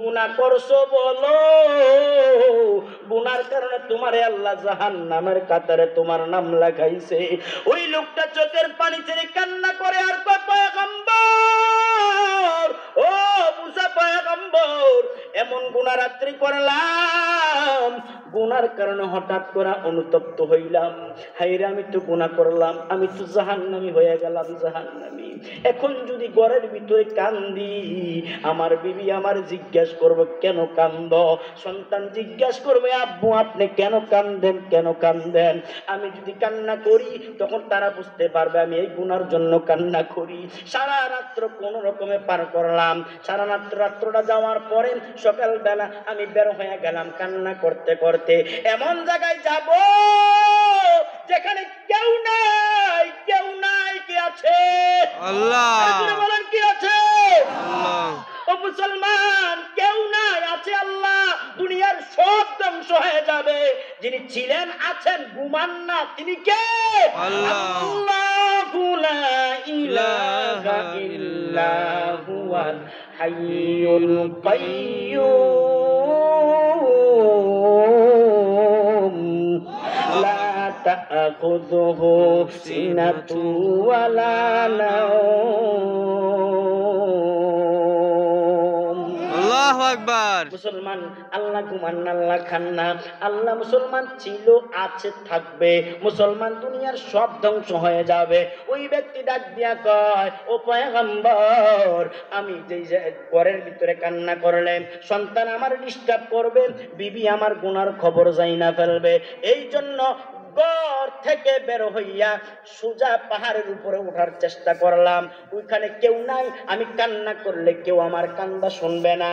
গুনাহ করছো বলো, গুনার কারণে তোমারে আল্লাহ জাহান্নামের কাতারে তোমার নাম লেখাইছে। ওই লোকটা চোখের পানি ছেড়ে কান্না করে আর কয়, পয়গম্বর, ও মুসা পয়গম্বর, এমন গুনাহ রাত্রি করলাম, গুনার কারণে হঠাৎ করে অনুতপ্ত হইলাম। হায়রে, আমি তো গুনাহ করলাম, আমি তো জাহান্নামী হয়ে গেলাম, জাহান্নামী। এখন যদি ঘরের ভিতরে কান্দি, আমার বিবি আমার জিজ্ঞাসা করবে কেন কান্দ, সন্তান জিজ্ঞাসা করবে আব্বু আপনি কেন কান্দেন, কেন কান্দেন। আমি যদি কান্না করি তখন তারা বুঝতে পারবে আমি এই গুনার জন্য কান্না করি। সারা রাত্র কোন রকমে পার করলাম। সারা রাত্রটা যাওয়ার পরে সকালবেলা আমি বের হয়ে গেলাম কান্না করতে করতে। এমন জায়গায় যাব যেখানে কেউ নাই, কেউ নাই, কি আছে? আল্লাহ। বলেন কি আছে? আল্লাহ। ও মুসলমান, কেউ নাই, আছে আল্লাহ। দুনিয়ার সব ধ্বংস হয়ে যাবে, যিনি ছিলেন আছেন, ঘুমান না, তিনি কে? আল্লাহ। আল্লাহু লা ইলাহা ইল্লা হুয়াল হাইয়ুল কাইয়্যুম লা তা'খুযুহু সিনাতু ওয়া লা নাওম। আল্লাহু আকবার। মুসলমান, আল্লাহ ঘুমান না, আল্লাহ খান না। আল্লাহ মুসলমান ছিল, আছে, থাকবে। মুসলমান দুনিয়ার সব ধ্বংস হয়ে যাবে। ওই ব্যক্তি ডাক দিয়া কয়, ও পয়গম্বর, আমি যেই ঘরের ভিতরে কান্না করলেন, সন্তান আমার ডিস্টার্ব করবে, বিবি আমার গুনার খবর যাই না ফেলবে, এই জন্য ঘর থেকে বের হইয়া সোজা পাহাড়ের উপরে ওঠার চেষ্টা করলাম। ওইখানে কেউ নাই, আমি কান্না করলে কেউ আমার কান্না শুনবে না।